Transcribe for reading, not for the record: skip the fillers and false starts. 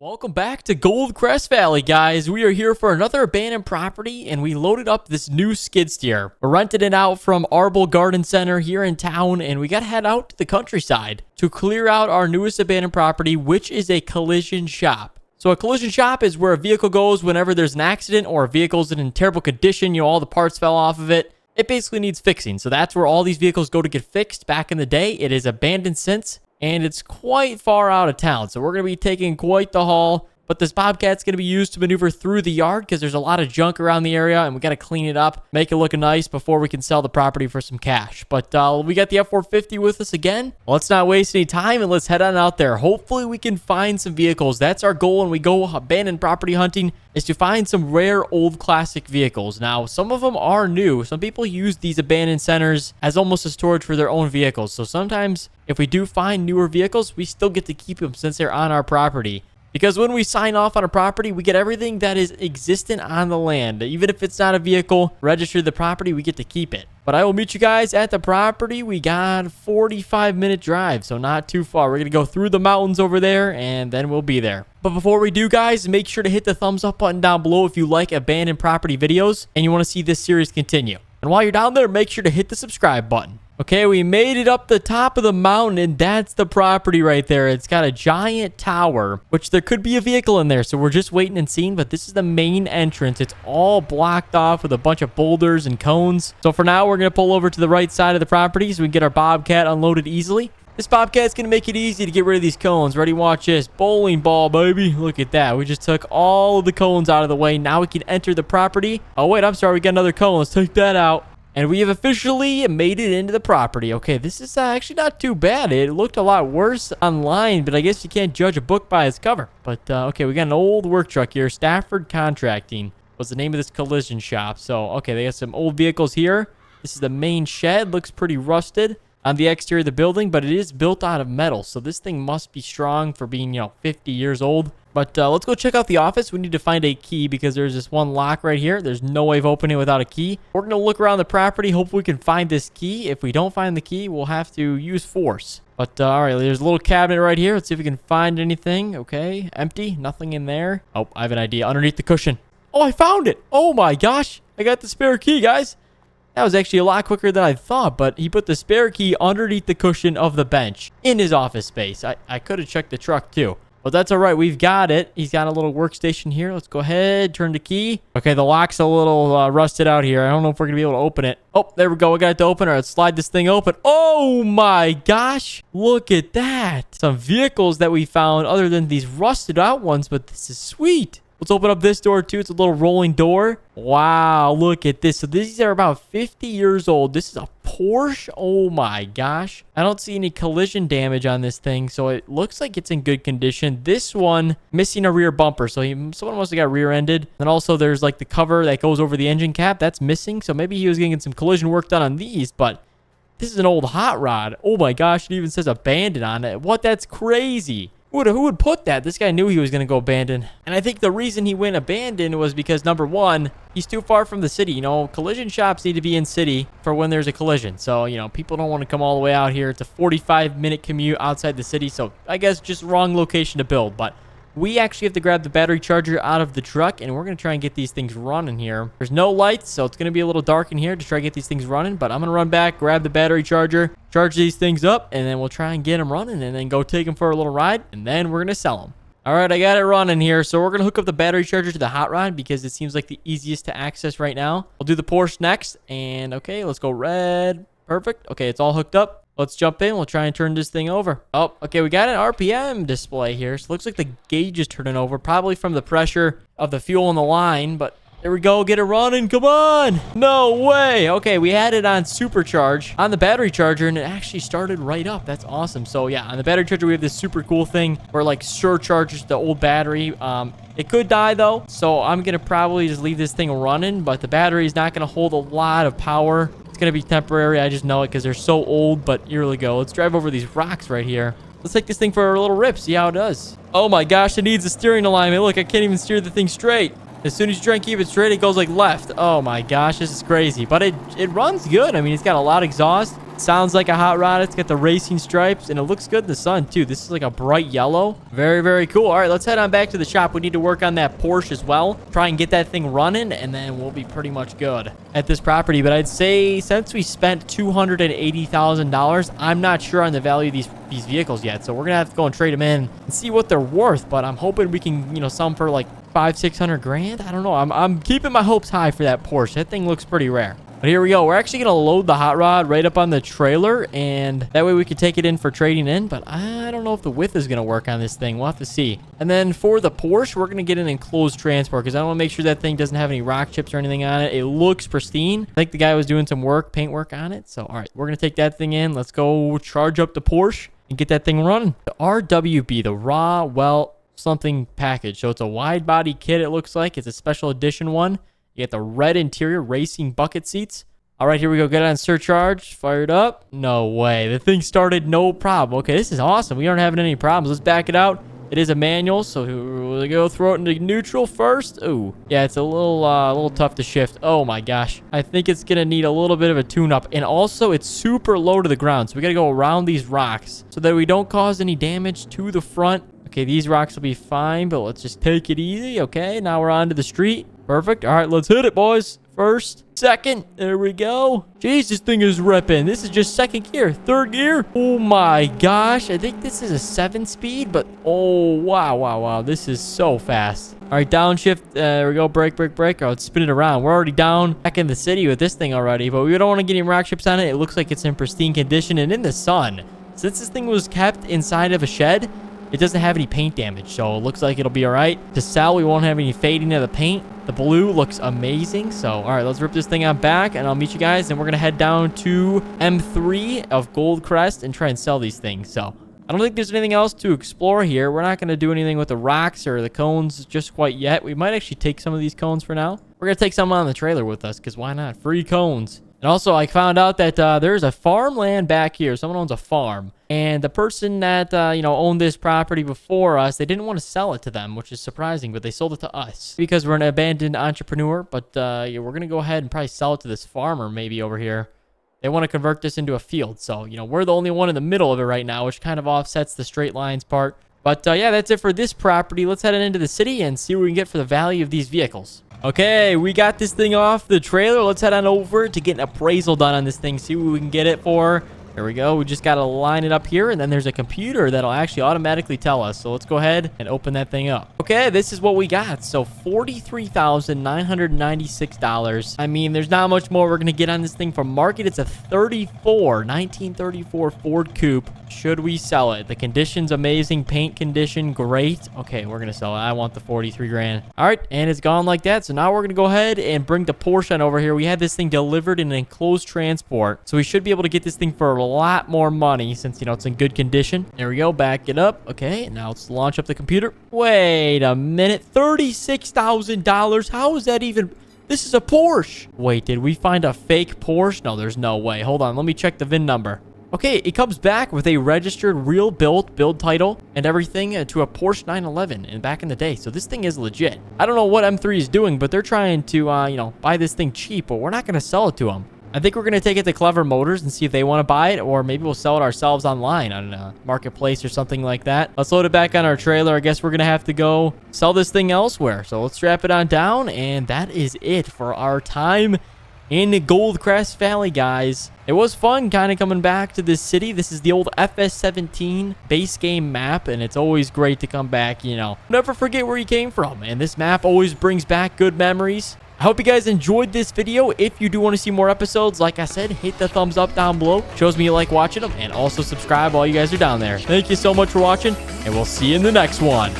Welcome back to Goldcrest Valley, guys. We are here for another abandoned property, and we loaded up this new skid steer. We're renting it out from Arbol Garden Center here in town, and we got to head out to the countryside to clear out our newest abandoned property, which is a collision shop. So a collision shop is where a vehicle goes whenever there's an accident or a vehicle's in terrible condition, all the parts fell off of it. It basically needs fixing. So that's where all these vehicles go to get fixed. Back in the day, it is abandoned since. And it's quite far out of town, so we're going to be taking quite the haul. But this Bobcat's going to be used to maneuver through the yard because there's a lot of junk around the area, and we got to clean it up, make it look nice before we can sell the property for some cash. But we got the F450 with us again. Well, let's not waste any time, and let's head on out there. Hopefully, we can find some vehicles. That's our goal when we go abandoned property hunting, is to find some rare old classic vehicles. Now, some of them are new. Some people use these abandoned centers as almost a storage for their own vehicles. So sometimes, if we do find newer vehicles, we still get to keep them since they're on our property. Because when we sign off on a property, we get everything that is existent on the land. Even if it's not a vehicle, register the property, we get to keep it. But I will meet you guys at the property. We got a 45-minute drive, so not too far. We're going to go through the mountains over there, and then we'll be there. But before we do, guys, make sure to hit the thumbs up button down below if you like abandoned property videos and you want to see this series continue. And while you're down there, make sure to hit the subscribe button. Okay, we made it up the top of the mountain, and that's the property right there. It's got a giant tower, which there could be a vehicle in there, so we're just waiting and seeing. But this is the main entrance. It's all blocked off with a bunch of boulders and cones. So for now, we're going to pull over to the right side of the property so we can get our Bobcat unloaded easily. This Bobcat's going to make it easy to get rid of these cones. Ready? Watch this. Bowling ball, baby. Look at that. We just took all of the cones out of the way. Now we can enter the property. Oh, wait, I'm sorry. We got another cone. Let's take that out. And we have officially made it into the property. Okay, this is actually not too bad. It looked a lot worse online, but I guess you can't judge a book by its cover. But, okay, we got an old work truck here. Stafford Contracting was the name of this collision shop. So, okay, they got some old vehicles here. This is the main shed. Looks pretty rusted on the exterior of the building, but it is built out of metal. So this thing must be strong for being, 50 years old. But let's go check out the office. We need to find a key because there's this one lock right here. There's no way of opening it without a key. We're going to look around the property. Hopefully we can find this key. If we don't find the key, we'll have to use force. But all right, there's a little cabinet right here. Let's see if we can find anything. Okay, empty. Nothing in there. Oh, I have an idea. Underneath the cushion. Oh, I found it. Oh my gosh. I got the spare key, guys. That was actually a lot quicker than I thought, but he put the spare key underneath the cushion of the bench in his office space. I could have checked the truck too. But that's all right. We've got it. He's got a little workstation here. Let's go ahead. Turn the key. Okay, the lock's a little rusted out here. I don't know if we're going to be able to open it. Oh, there we go. We got it to open. All right, let's slide this thing open. Oh, my gosh. Look at that. Some vehicles that we found other than these rusted out ones, but this is sweet. Let's open up this door, too. It's a little rolling door. Wow, look at this. So these are about 50 years old. This is a Porsche. Oh, my gosh. I don't see any collision damage on this thing, so it looks like it's in good condition. This one, missing a rear bumper, so someone must have got rear-ended. And also, there's, like, the cover that goes over the engine cap. That's missing, so maybe he was getting some collision work done on these, but this is an old hot rod. Oh, my gosh, it even says abandoned on it. What? That's crazy. Who would put that? This guy knew he was going to go abandoned. And I think the reason he went abandoned was because, number one, he's too far from the city. Collision shops need to be in city for when there's a collision. So, people don't want to come all the way out here. It's a 45-minute commute outside the city. So, I guess just wrong location to build. But we actually have to grab the battery charger out of the truck, and we're going to try and get these things running here. There's no lights, so it's going to be a little dark in here to try to get these things running. But I'm going to run back, grab the battery charger, charge these things up, and then we'll try and get them running and then go take them for a little ride, and then we're going to sell them. All right, I got it running here. So we're going to hook up the battery charger to the hot rod because it seems like the easiest to access right now. We'll do the Porsche next, and okay, let's go red. Perfect. Okay, it's all hooked up. Let's jump in. We'll try and turn this thing over. Oh, okay. We got an RPM display here. So it looks like the gauge is turning over, probably from the pressure of the fuel in the line. But there we go. Get it running. Come on. No way. Okay, we had it on supercharge on the battery charger, and it actually started right up. That's awesome. So yeah, on the battery charger, we have this super cool thing where like surcharges the old battery. It could die though, so I'm gonna probably just leave this thing running. But the battery is not gonna hold a lot of power. It's going to be temporary. I just know it because they're so old, but here we go. Let's drive over these rocks right here. Let's take this thing for a little rip, see how it does. Oh my gosh, it needs a steering alignment. Look, I can't even steer the thing straight. As soon as you try and keep it straight, it goes like left. Oh my gosh, this is crazy. But it runs good. I mean, it's got a lot of exhaust. Sounds like a hot rod. It's got the racing stripes, and it looks good in the sun, too. This is like a bright yellow. Very, very cool. All right, let's head on back to the shop. We need to work on that Porsche as well. Try and get that thing running, and then we'll be pretty much good at this property. But I'd say since we spent $280,000, I'm not sure on the value of these vehicles yet. So we're going to have to go and trade them in and see what they're worth. But I'm hoping we can, sell them for like 500-600 grand. I don't know. I'm keeping my hopes high for that Porsche. That thing looks pretty rare. But here we go. We're actually going to load the hot rod right up on the trailer, and that way we can take it in for trading in. But I don't know if the width is going to work on this thing. We'll have to see. And then for the Porsche, we're going to get an enclosed transport because I want to make sure that thing doesn't have any rock chips or anything on it. It looks pristine. I think the guy was doing some paint work on it. So, all right, we're going to take that thing in. Let's go charge up the Porsche and get that thing running. The RWB, the raw welt something package. So it's a wide body kit, it looks like. It's a special edition one. You get the red interior racing bucket seats. All right, here we go. Get it on surcharge. Fired up. No way. The thing started no problem. Okay, this is awesome. We aren't having any problems. Let's back it out. It is a manual, so we'll go throw it into neutral first. Ooh, yeah, it's a little tough to shift. Oh my gosh. I think it's gonna need a little bit of a tune-up. And also, it's super low to the ground, so we gotta go around these rocks so that we don't cause any damage to the front. Okay, these rocks will be fine, but let's just take it easy. Okay, now we're onto the street. Perfect. All right, let's hit it, boys. First, second. There we go. Jeez, this thing is ripping. This is just second gear. Third gear. Oh my gosh. I think this is a 7-speed, but oh, wow. This is so fast. All right, downshift. There we go. Brake. Oh, let's spin it around. We're already down back in the city with this thing already, but we don't want to get any rock chips on it. It looks like it's in pristine condition and in the sun. Since this thing was kept inside of a shed, it doesn't have any paint damage, so it looks like it'll be all right. To sell, we won't have any fading of the paint. The blue looks amazing. So, all right, let's rip this thing out back, and I'll meet you guys. And we're going to head down to M3 of Goldcrest and try and sell these things. So, I don't think there's anything else to explore here. We're not going to do anything with the rocks or the cones just quite yet. We might actually take some of these cones for now. We're going to take some on the trailer with us, because why not? Free cones. And also, I found out that there's a farmland back here. Someone owns a farm. And the person that, owned this property before us, they didn't want to sell it to them, which is surprising, but they sold it to us because we're an abandoned entrepreneur. But, yeah, we're going to go ahead and probably sell it to this farmer maybe over here. They want to convert this into a field. So, we're the only one in the middle of it right now, which kind of offsets the straight lines part. But, yeah, that's it for this property. Let's head into the city and see what we can get for the value of these vehicles. Okay, we got this thing off the trailer. Let's head on over to get an appraisal done on this thing. See what we can get it for. There we go. We just got to line it up here, and then there's a computer that'll actually automatically tell us. So let's go ahead and open that thing up. Okay, this is what we got. So $43,996. I mean, there's not much more we're going to get on this thing from market. It's a 1934 Ford Coupe. Should we sell it? The condition's amazing. Paint condition, great. Okay, we're going to sell it. I want the 43 grand. All right, and it's gone like that. So now we're going to go ahead and bring the Porsche on over here. We had this thing delivered in an enclosed transport. So we should be able to get this thing for a lot more money since, it's in good condition. There we go. Back it up. Okay, now let's launch up the computer. Wait a minute. $36,000. How is that even... This is a Porsche. Wait, did we find a fake Porsche? No, there's no way. Hold on. Let me check the VIN number. Okay, it comes back with a registered real build title and everything to a Porsche 911 and back in the day. So this thing is legit. I don't know what M3 is doing, but they're trying to, buy this thing cheap, but we're not going to sell it to them. I think we're going to take it to Clever Motors and see if they want to buy it, or maybe we'll sell it ourselves online on a marketplace or something like that. Let's load it back on our trailer. I guess we're going to have to go sell this thing elsewhere. So let's strap it on down, and that is it for our time in Goldcrest Valley, guys. It was fun kind of coming back to this city. This is the old FS17 base game map, and it's always great to come back, Never forget where you came from, and this map always brings back good memories. I hope you guys enjoyed this video. If you do want to see more episodes, like I said, hit the thumbs up down below. Shows me you like watching them, and also subscribe while you guys are down there. Thank you so much for watching, and we'll see you in the next one.